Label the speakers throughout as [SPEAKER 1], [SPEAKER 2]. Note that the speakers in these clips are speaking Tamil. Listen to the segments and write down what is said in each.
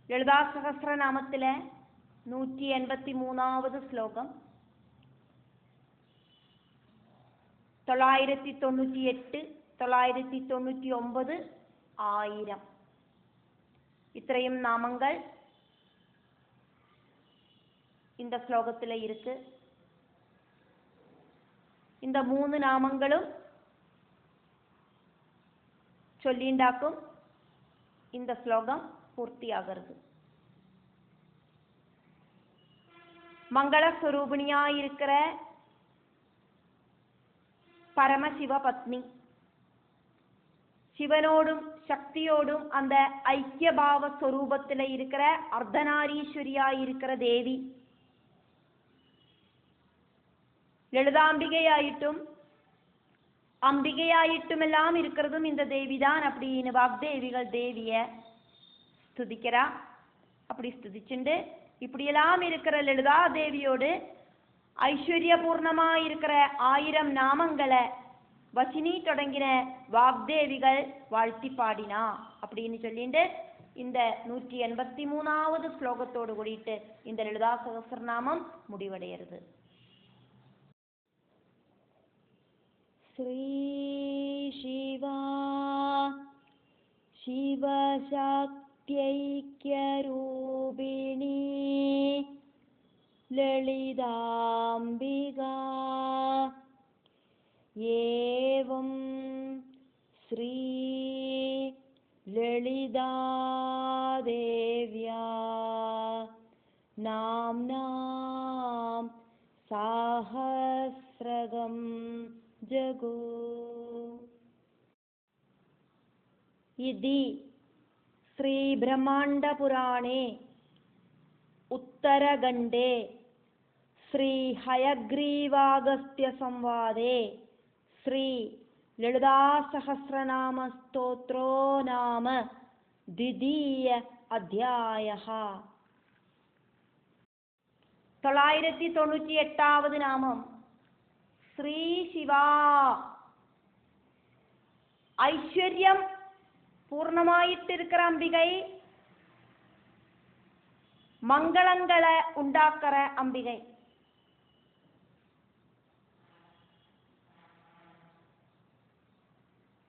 [SPEAKER 1] ലളിതാ സഹസ്രനാമത്തിലെ 183ാമത് ശ്ലോകം 998, 999, 1000 இத்தனையும் நாமங்கள் இந்த ஸ்லோகத்தில் இருக்கு. இந்த 3 நாமங்களும் சொல்லிண்டாக்கும் இந்த ஸ்லோகம் பூர்த்தியாகிறது. மங்களஸ்வரூபிணியாயிருக்கிற பரமசிவ பத்னி, சிவனோடும் சக்தியோடும் அந்த ஐக்கியபாவ ஸ்வரூபத்தில் இருக்கிற அர்த்தநாரீஸ்வரியாயிருக்கிற தேவி, லலிதாம்பிகையாயிட்டும் அம்பிகையாயிட்டுமெல்லாம் இருக்கிறதும் இந்த தேவிதான் அப்படின்னு வாக்தேவிகள் தேவிய ஸ்துதிக்கிறா. அப்படி ஸ்துதிச்சுண்டு இப்படியெல்லாம் இருக்கிற லலிதா தேவியோடு ஐஸ்வர்யபூர்ணமாயிருக்கிற 1000 நாமங்களை வசினி தொடங்கின வாக்தேவிகள் வாழ்த்தி பாடினா அப்படின்னு சொல்லிட்டு இந்த 183வது ஸ்லோகத்தோடு கூடிட்டு இந்த லலிதா சகஸ்ரநாமம் முடிவடைகிறது. ஸ்ரீ சிவா சிவசக்தியைக்யரூபிணி லலிதாம்பிகா ஏவம் ஸ்ரீ லலிதா தேவ்யா நாம்னாம் சாஹஸ்ரகம் ஜகோ. இதி ஸ்ரீ பிரம்மாண்ட புராணே உத்தரகண்டே ஸ்ரீ ஹயக்ரீவாகஸ்த்ய சம்வாதே ஸ்ரீ லலிதா சஹஸ்ரநாம ஸ்தோத்ரோ நாம திதீய அத்தியாயः. 998வது நாமம் ஸ்ரீ சிவா. ஐஸ்வர்யம் பூர்ணமாயிட்டிருக்கிற அம்பிகை, மங்களங்களை உண்டாக்குற அம்பிகை.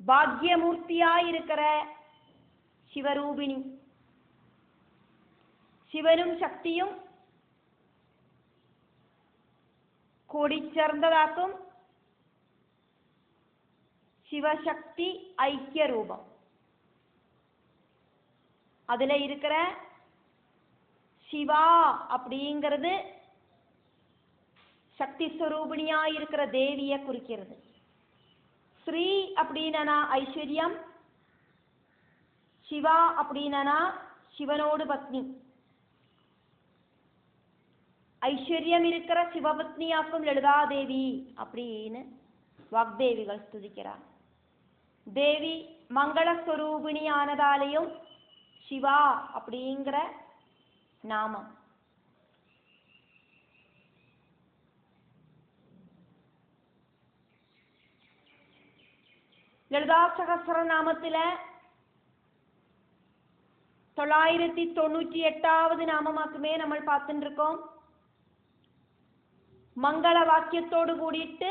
[SPEAKER 1] பாக்யமூர்த்தியாயிருக்கிற சிவரூபிணி, சிவனும் சக்தியும் கூடிச்சேர்ந்ததாக்கும் சிவசக்தி ஐக்கிய ரூபம். அதுல இருக்கிற சிவா அப்படிங்கிறது சக்தி ஸ்வரூபிணியா இருக்கிற தேவிய குறிக்கிறது. ஸ்ரீ அப்படின்னா ஐஸ்வர்யம், சிவா அப்படின்னா சிவனோடு பத்னி. ஐஸ்வர்யம் இருக்கிற சிவபத்னியாக்கும் லலிதாதேவி அப்படின்னு வாக்தேவிகள் ஸ்துதிக்கிறார். தேவி மங்களஸ்வரூபிணியானதாலேயும் சிவா அப்படிங்கிற நாமம். லலிதா சகஸ்ரநாமத்தில் 998வது நாமமாக்குமே நம்ம பார்த்துட்டு இருக்கோம். மங்கள வாக்கியத்தோடு கூடிட்டு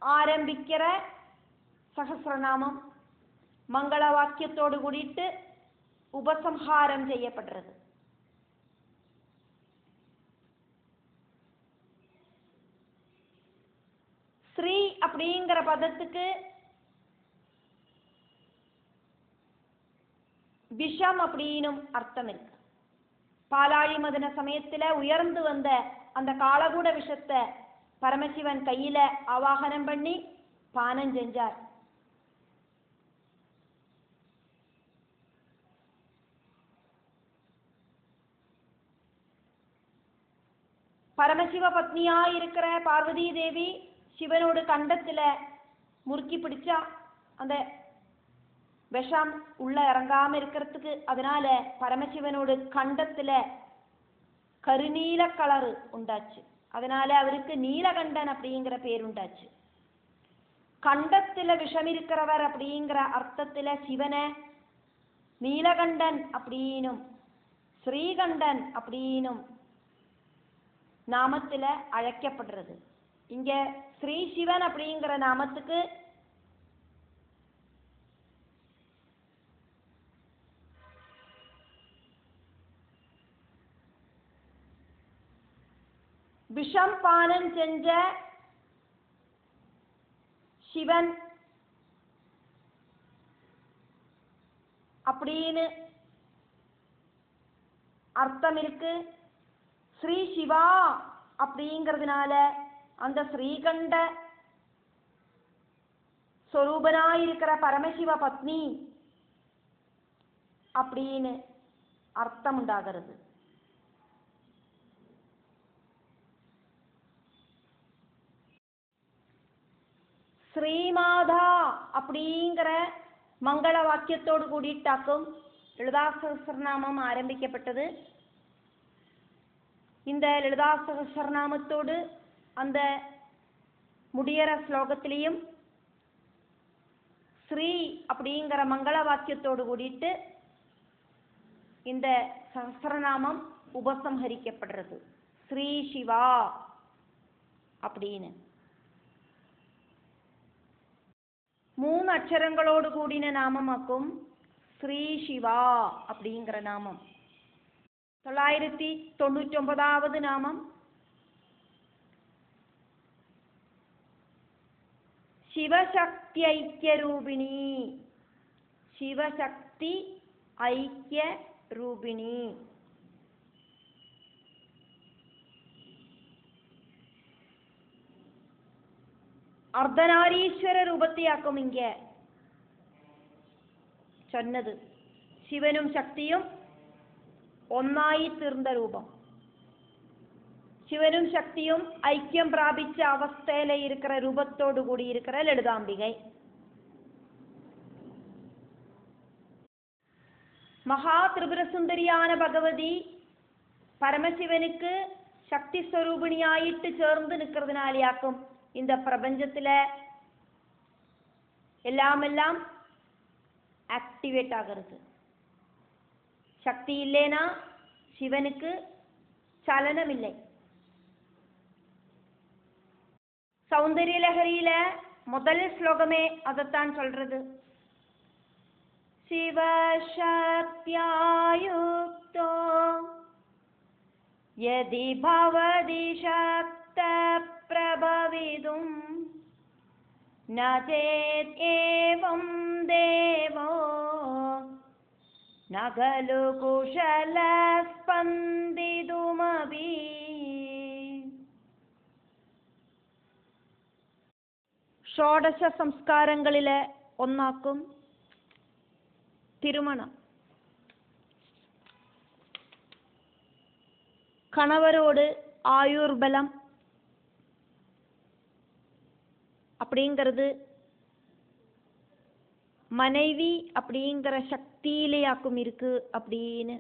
[SPEAKER 1] ஆரம்பிக்கிற சகஸ்ரநாமம், மங்கள வாக்கியத்தோடு கூடிட்டு உபசம்ஹாரம் செய்யப்படுறது. ஸ்ரீ அப்படிங்கிற பதத்துக்கு விஷம் அப்படின்னும் அர்த்தம் இருக்கு. பாலாழி மதன சமயத்துல உயர்ந்து வந்த அந்த காலகூட விஷத்தை பரமசிவன் கையில ஆவாகனம் பண்ணி பானம் செஞ்சார். பரமசிவ பத்னியா இருக்கிற பார்வதி தேவி சிவனோடு கண்டத்துல முறுக்கி பிடிச்சா அந்த விஷம் உள்ள இறங்காம இருக்கிறதுக்கு. அதனால பரமசிவனோடு கண்டத்துல கருநீல கலரு உண்டாச்சு. அதனால அவருக்கு நீலகண்டன் அப்படிங்கிற பேர் உண்டாச்சு. கண்டத்துல விஷம் இருக்கிறவர் அப்படிங்கிற அர்த்தத்துல சிவனை நீலகண்டன் அப்படின்னும் ஸ்ரீகண்டன் அப்படின்னும் நாமத்துல அழைக்கப்படுறது. இங்க ஸ்ரீ சிவன் அப்படிங்கிற நாமத்துக்கு விஷம் பானம் செஞ்ச சிவன் அப்படின்னு அர்த்தம் இருக்கு. ஸ்ரீ சிவா அப்படிங்கிறதுனால அந்த ஸ்ரீகண்ட சொரூபனாயிருக்கிற பரமசிவ பத்னி அப்படின்னு அர்த்தம் உண்டாகிறது. ஸ்ரீமாதா அப்படிங்கிற மங்கள வாக்கியத்தோடு கூடிட்டாக்கும் லலிதா சகஸ்ரநாமம் ஆரம்பிக்கப்பட்டது. இந்த லலிதா சகஸ்ரநாமத்தோடு அந்த முடியற ஸ்லோகத்திலையும் ஸ்ரீ அப்படிங்கிற மங்கள வாக்கியத்தோடு கூடிட்டு இந்த சகஸ்ரநாமம் உபசம்ஹரிக்கப்படுறது. ஸ்ரீ சிவா அப்படின்னு 3 அக்ஷரங்களோடு கூடின நாமமாக்கும் ஸ்ரீ சிவா அப்படிங்கிற நாமம். 999வது நாமம் சிவசக்தி ஐக்கிய ரூபிணி. சிவசக்தி ஐக்கிய ரூபிணி. அர்த்தநாரீஸ்வர ரூபத்தையாக்கும் இங்க சொன்னது. சிவனும் சக்தியும் ഒന്നായി തീർന്ന രൂപം. சிவனும் சக்தியும் ஐக்கியம் பிராபிச்ச அவஸ்தையில இருக்கிற ரூபத்தோடு கூடி இருக்கிற லலிதாம்பிகை. மகா திரிபுர சுந்தரியான பகவதி பரமசிவனுக்கு சக்தி ஸ்வரூபிணியாயிட்டு சேர்ந்து நிற்கிறதுனாலேயாக்கும் இந்த பிரபஞ்சத்துல எல்லாம் ஆக்டிவேட் ஆகிறது. சக்தி இல்லைனா சிவனுக்கு சலனம் இல்லை. சௌந்தரிய லஹரியில முதல் ஸ்லோகமே அதைத்தான் சொல்றது. சிவசக்தியாயுக்தோ யதி பவதி சக்த பிரபவிதும் ந சேத் ஏவம் தேவோ ந கலு குஷல ஸ்பந்திதுமபி. ഷോഡശ സംസ്കാരങ്ങളിലെ ഒന്നാക്കും തിരുമണം. கணவரோடு ஆயுர்பலம் அப்படிங்கிறது மனைவி அப்படிங்கிற சக்தியிலேயாக்கும் இருக்கு அப்படின்னு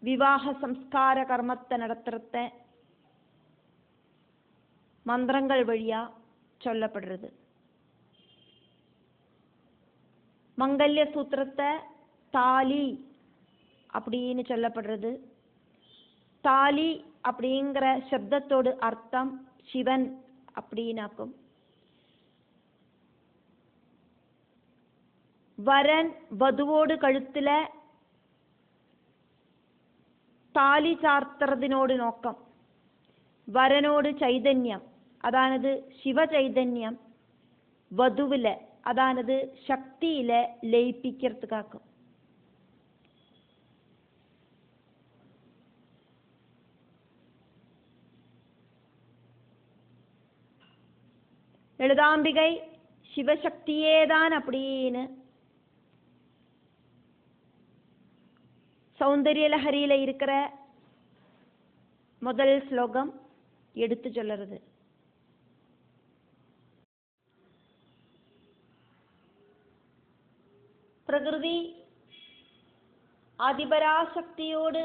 [SPEAKER 1] விவாக சம்ஸ்கார கர்மத்தை நடத்துறத மந்திரங்கள் வழியா சொல்லப்படுறது. மங்கல்ய சூத்திரத்தை தாலி அப்படின்னு சொல்லப்படுறது. தாலி அப்படிங்கிற சப்தத்தோடு அர்த்தம் சிவன் அப்படின்னாக்கும். வரன் வதுவோடு கழுத்துல தாலி சார்த்துறதினோடு நோக்கம் வரனோடு சைதன்யம் அதானது சிவ சைதன்யம் வதுவில அதானது சக்தியில லயிப்பிக்கிறதுக்காக்கும். லலிதாம்பிகை சிவசக்தியேதான் அப்படின்னு சௌந்தரிய லஹரியில இருக்கிற முதல் ஸ்லோகம் எடுத்து சொல்லுறது. பிரகிருதி ஆதிபராசக்தியோடு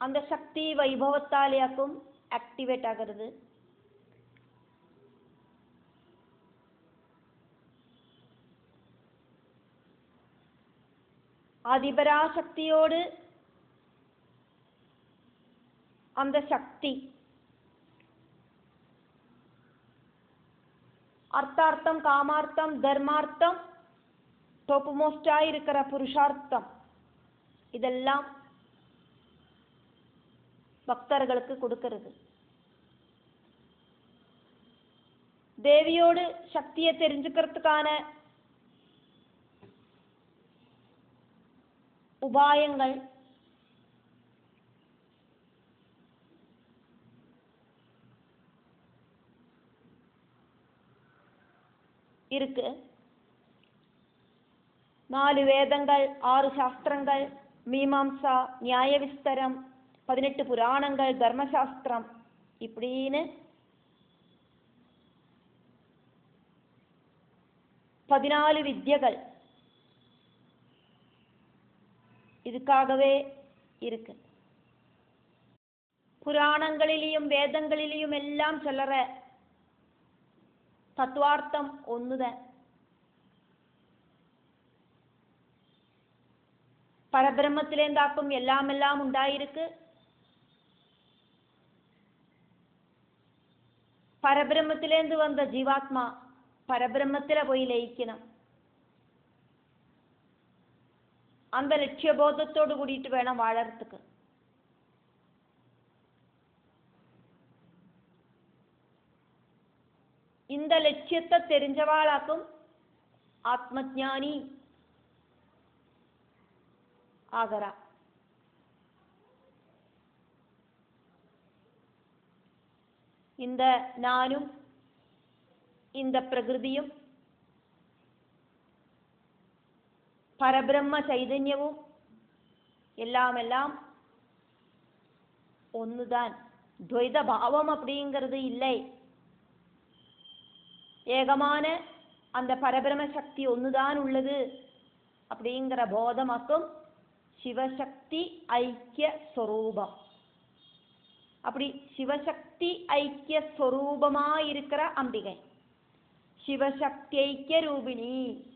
[SPEAKER 1] அந்த சக்தி வைபவத்தாலேயாக்கும் ஆக்டிவேட் ஆகிறது. ஆதிபராசக்தியோடு அந்த சக்தி அர்த்தார்த்தம், காமார்த்தம், தர்மார்த்தம், டோப்பு மோஸ்டாய் இருக்கிற புருஷார்த்தம் இதெல்லாம் பக்தர்களுக்கு கொடுக்கிறது. தேவியோடு சக்தியை தெரிஞ்சுக்கிறதுக்கான உபாயங்கள் இருக்கு. 4 வேதங்கள், 6 சாஸ்திரங்கள், மீமாம்சா, நியாய விஸ்தரம், 18 புராணங்கள், தர்மசாஸ்திரம் இப்படின்னு 14 வித்யகள் இதுக்காகவே இருக்கு. புராணங்களிலையும் வேதங்களிலையும் எல்லாம் சொல்லுற தத்துவார்த்தம் ஒண்ணுதான். பரபிரம்மத்திலேந்தாக்கும் எல்லாம் உண்டாயிருக்கு. பரபிரம்மத்திலேந்து வந்த ஜீவாத்மா பரபிரம்மத்தில போய் லயிக்கணும். அந்த லட்சியபோதத்தோடு கூடிட்டு வேணும் வாழறதுக்கு. இந்த லட்சியத்தை தெரிஞ்சவாளாக்கும் ஆத்மஞானி ஆகரா. இந்த நானும் இந்த பிரகிருதியும் பரபிரம்ம சைதன்யமும் எல்லாம் ஒண்ணுதான். துவைத பாவம் அப்படிங்கிறது இல்லை. ஏகமான அந்த பரபிரம சக்தி ஒண்ணுதான் உள்ளது அப்படிங்கிற போதமாக்கும் சிவசக்தி ஐக்கிய ஸ்வரூபம். அப்படி சிவசக்தி ஐக்கிய ஸ்வரூபமா இருக்கிற அம்பிகை சிவசக்தி ஐக்கிய ரூபிணி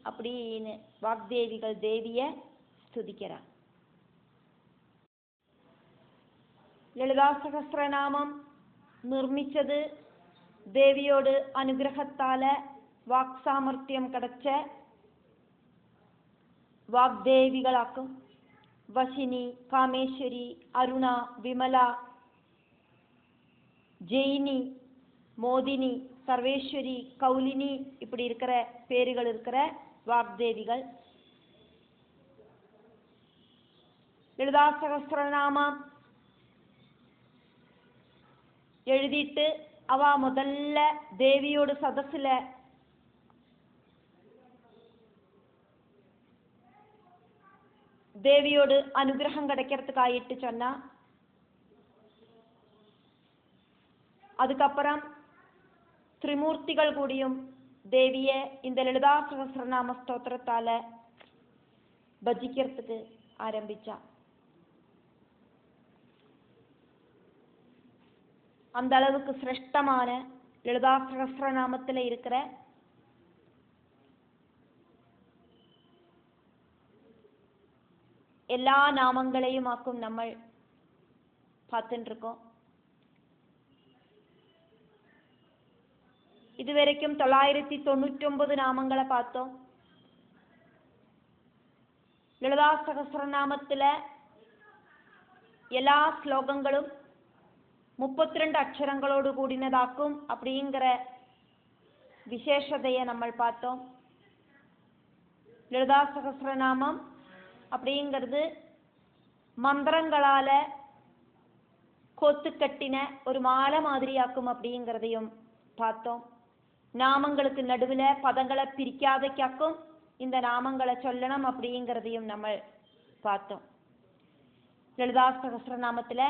[SPEAKER 1] அப்படின்னு வாக்தேவிகள் தேவிய ஸ்துதிக்கிறார். லலிதா சகஸ்ரநாமம் நிர்மிச்சது தேவியோடு அனுகிரகத்தால வாக் சாமர்த்தியம் கிடைச்ச வாக்தேவிகளாக்கும் வசினி, காமேஸ்வரி, அருணா, விமலா, ஜெயினி, மோதினி, சர்வேஸ்வரி, கௌலினி இப்படி இருக்கிற பேர்கள் இருக்கிற வாக்தேவிகள். லலிதா சகஸ்ரநாமம் எழுதிட்டு அவ முதல்ல தேவியோட சதசுல தேவியோடு அனுகிரகம் கிடைக்கிறதுக்கு ஆயிட்டு சொன்னா. அதுக்கப்புறம் திரிமூர்த்திகள் கூடியும் தேவிய இந்த லலிதா சகஸ்ரநாம ஸ்தோத்திரத்தால பஜிக்கிறதுக்கு ஆரம்பிச்சா. அந்த அளவுக்கு சிரேஷ்டமான லலிதா சகஸ்ரநாமத்துல இருக்கிற எல்லா நாமங்களையும் ஆக்கும் நம்ம பார்த்துட்டு இருக்கோம். இதுவரைக்கும் 999 நாமங்களை பார்த்தோம். லலிதா சகஸ்ரநாமத்துல எல்லா ஸ்லோகங்களும் 32 அக்ஷரங்களோடு கூடினதாக்கும் அப்படிங்கிற விசேஷதையை நம்ம பார்த்தோம். லலிதா சகஸ்ரநாமம் அப்படிங்கிறது மந்திரங்களால கோத்து கட்டின ஒரு மாலை மாதிரியாக்கும் அப்படிங்கிறதையும் பார்த்தோம். நாமங்களுக்கு நடுவுல பதங்களை பிரிக்காதைக்காக்கும் இந்த நாமங்களை சொல்லணும் அப்படிங்கிறதையும் நம்ம பார்த்தோம். லலிதா சகஸ்ரநாமத்துல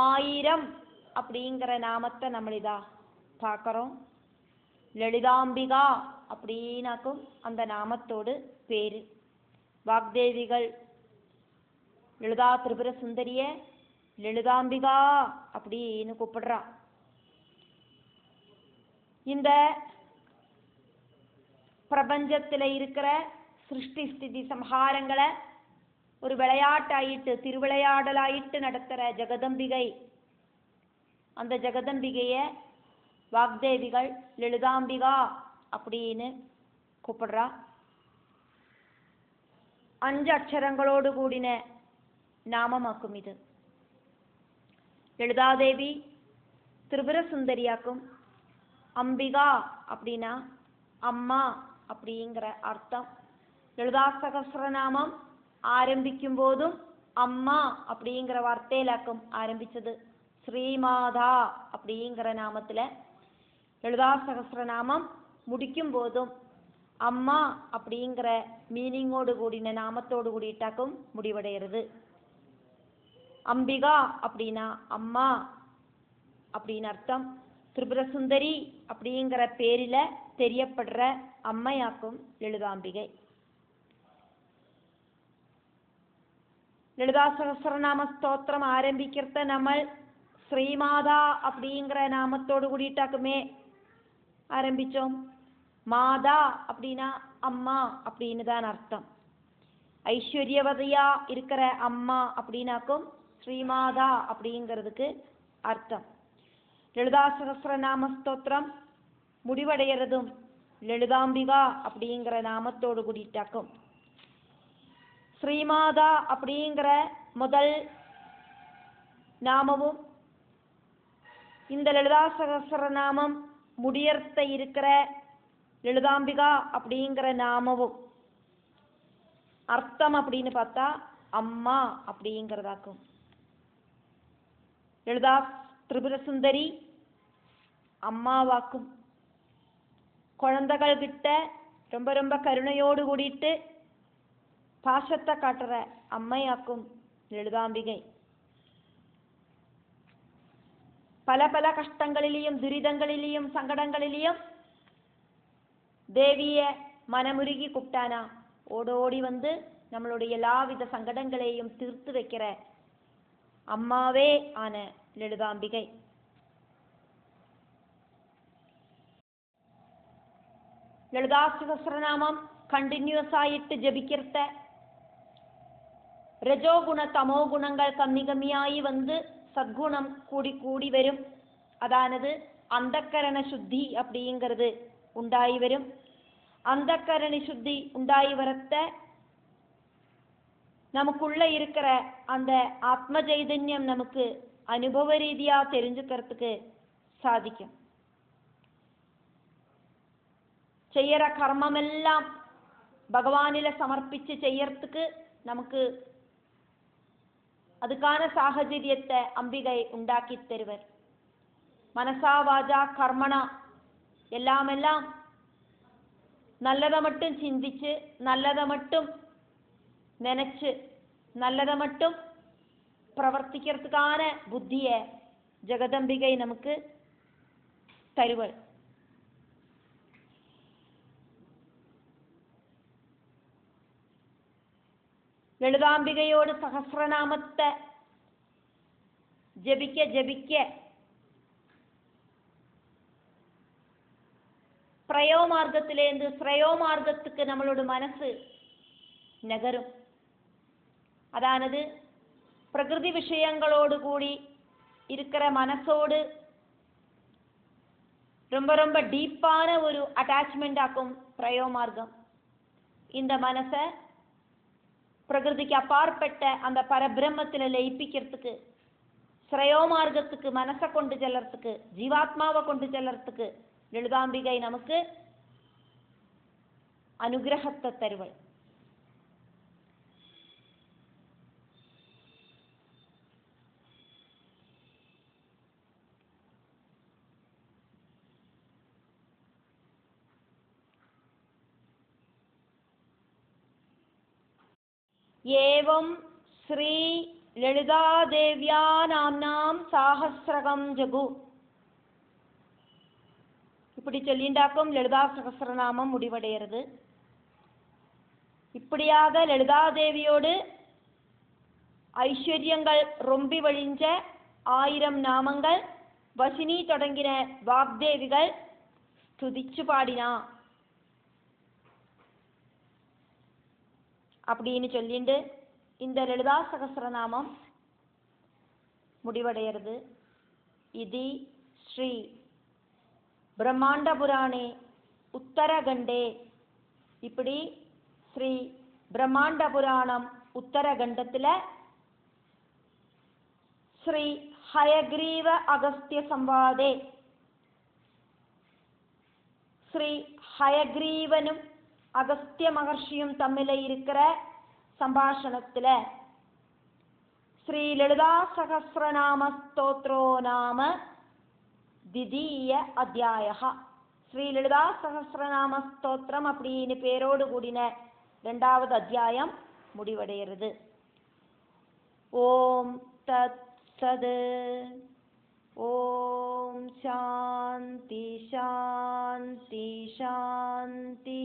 [SPEAKER 1] ஆயிரம் அப்படிங்கிற நாமத்தை நம்மளிதா பார்க்கிறோம். லலிதாம்பிகா அப்படின்னாக்கும் அந்த நாமத்தோடு பேரு. வாக்தேவிகள் லலிதா திரிபுர சுந்தரிய லலிதாம்பிகா அப்படின்னு கூப்பிடுறா. இந்த பிரபஞ்சத்தில் இருக்கிற சிருஷ்டி ஸ்திதி சம்ஹாரங்களை ஒரு விளையாட்டாயிட்டு திருவிளையாடலாயிட்டு நடத்துகிற ஜெகதம்பிகை. அந்த ஜெகதம்பிகைய வாக்தேவிகள் லலிதாம்பிகா அப்படின்னு கூப்பிடுறா. 5 அக்ஷரங்களோடு கூடின நாமமாக்கும் இது. லலிதாதேவி திரிபுர சுந்தரியாக்கும். அம்பிகா அப்படின்னா அம்மா அப்படிங்கிற அர்த்தம். லலிதா சகஸ்ரநாமம் ஆரம்பிக்கும் போதும் அம்மா அப்படிங்கிற வார்த்தையிலாக்கும் ஆரம்பிச்சது. ஸ்ரீமாதா அப்படிங்கிற நாமத்தில் லலிதா சகஸ்ரநாமம் முடிக்கும் போதும் அம்மா அப்படிங்கிற மீனிங்கோடு கூடின நாமத்தோடு கூடிட்டாக்கும் முடிவடைகிறது. அம்பிகா அப்படின்னா அம்மா அப்படின்னு அர்த்தம். திரிபுர சுந்தரி அப்படிங்கிற பேரில் தெரியப்படுற அம்மையாக்கும் லலிதாம்பிகை. லலிதா சகஸ்ரநாம ஸ்தோத்திரம் ஆரம்பிக்கிறத நம்ம ஸ்ரீமாதா அப்படிங்கிற நாமத்தோடு கூடிட்டாக்குமே ஆரம்பித்தோம். மாதா அப்படின்னா அம்மா அப்படின்னு தான் அர்த்தம். ஐஸ்வர்யவதியா இருக்கிற அம்மா அப்படின்னாக்கும் ஸ்ரீமாதா அப்படிங்கிறதுக்கு அர்த்தம். லலிதா சகஸ்ரநாம ஸ்தோத்திரம் முடிவடைகிறதும் லலிதாம்பிகா அப்படிங்கிற நாமத்தோடு கூடிட்டாக்கும். ஸ்ரீமாதா அப்படிங்கிற முதல் நாமமும் இந்த லலிதா சகஸ்ரநாமம் முடியர்த்த இருக்கிற லலிதாம்பிகா அப்படிங்கிற நாமமும் அர்த்தம் அப்படின்னு பார்த்தா அம்மா அப்படிங்கிறதாக்கும். லலிதா திரிபுர சுந்தரி அம்மாவாக்கும். குழந்தைகள் கிட்ட ரொம்ப ரொம்ப கருணையோடு கூடிட்டு பாசத்தை காட்டுற அம்மையாக்கும் லலிதாம்பிகை. பல பல கஷ்டங்களிலேயும் துரிதங்களிலேயும் சங்கடங்களிலேயும் தேவிய மனமுருகி கூப்பிட்டானா ஓடோடி வந்து நம்மளுடைய எல்லாவித சங்கடங்களையும் தீர்த்து வைக்கிற அம்மாவே ஆன லலிதாம்பிகை. லலிதா சகஸ்ரநாமம் கண்டினியூஸ் ஆயிட்டு ஜபிக்கிறத രജോഗുണ തമോ ഗുണങ്ങൾ കമ്മി കമ്മിയായി വന്ന് സദ്ഗുണം കൂടി കൂടി വരും. അതാണത് അന്ധക്കരണ ശുദ്ധി அப்படிங்கிறது ഉണ്ടായി വരും. അന്ധക്കരണ ശുദ്ധി ഉണ്ടായി வரத்த நமக்குள்ள இருக்கிற அந்த ஆத்ம சைதன்யம் நமக்கு அனுபவ ரீதியா தெரிஞ்சுக்கிறதுக்கு சாதிக்கும். செய்யற கர்மமெல்லாம் பகவானில சமர்ப்பிச்சு செய்யறதுக்கு நமக்கு அதுக்கான சாഹചര്യத்தை அம்பிகை உண்டாக்கி தருவர். மனசா வாஜா கர்மணா எல்லாம் நல்லதை மட்டும் சிந்திச்சு நல்லதை மட்டும் நினைச்சு நல்லதை மட்டும் பிரவர்த்திக்கிறதுக்கான புத்தியை ஜெகதம்பிகை நமக்கு தருவள். ലളിതാംബികയോട് സഹസ്രനാമത്തെ ജപിക്ക പ്രയോമാർഗത്തിലേന്ത് ശ്രേയോമാർഗத்துக்கு நம்மளோட മനസ്സ് நகரும். அதானது பிரகிருதி விஷயங்களோடு கூடி இருக்கிற மனசோடு ரொம்ப ரொம்ப டீப்பான ஒரு அட்டாச்மெண்ட் ஆக்கும் பிரயோமார்க்கம். இந்த மனசை பிரகிருதிக்கு அப்பாற்பட்ட அந்த பரபிரம்மத்தில் லயிப்பிக்கிறதுக்கு ஸ்ரேயோமார்க்கத்துக்கு மனசை கொண்டு செல்லறதுக்கு ஜீவாத்மாவை கொண்டு செல்லறதுக்கு லலிதாம்பிகை நமக்கு அனுகிரகத்தை தருவள். ஏவம் ஸ்ரீ லலிதாதேவ்யா நாம்னாம் சாஹஸ்ரகம் ஜகு. இப்படி சொல்லிண்டாக்கும் லலிதா சகஸ்ரநாமம் முடிவடைகிறது. இப்படியாக லலிதாதேவியோடு ஐஸ்வர்யங்கள் ரொம்பி வழிஞ்ச 1000 நாமங்கள் வசினி தொடங்கின வாக்தேவிகள் ஸ்துதிச்சு பாடினா. அப்படின்னு சொல்லிட்டு இந்த லலிதா சகஸ்ரநாமம் முடிவடைகிறது. இது ஸ்ரீ பிரம்மாண்ட புராணே உத்தரகண்டே. இப்படி ஸ்ரீ பிரம்மாண்ட புராணம் உத்தரகண்டத்தில் ஸ்ரீ ஹயக்ரீவ அகஸ்திய சம்வாதே ஸ்ரீ ஹயக்ரீவனும் அகஸ்திய மகர்ஷியும் தம்மில் இருக்கிற சம்பாஷணத்தில் ஸ்ரீ லலிதா சகஸ்ரநாம ஸ்தோத்ரோ நாம திதீய அத்தியாயா. ஸ்ரீ லலிதா சகஸ்ரநாம ஸ்தோத்திரம் அப்படின்னு பேரோடு கூடின 2வது அத்தியாயம் முடிவடைகிறது. ஓம் தத் சத். ஓம் சாந்தி சாந்தி சாந்தி.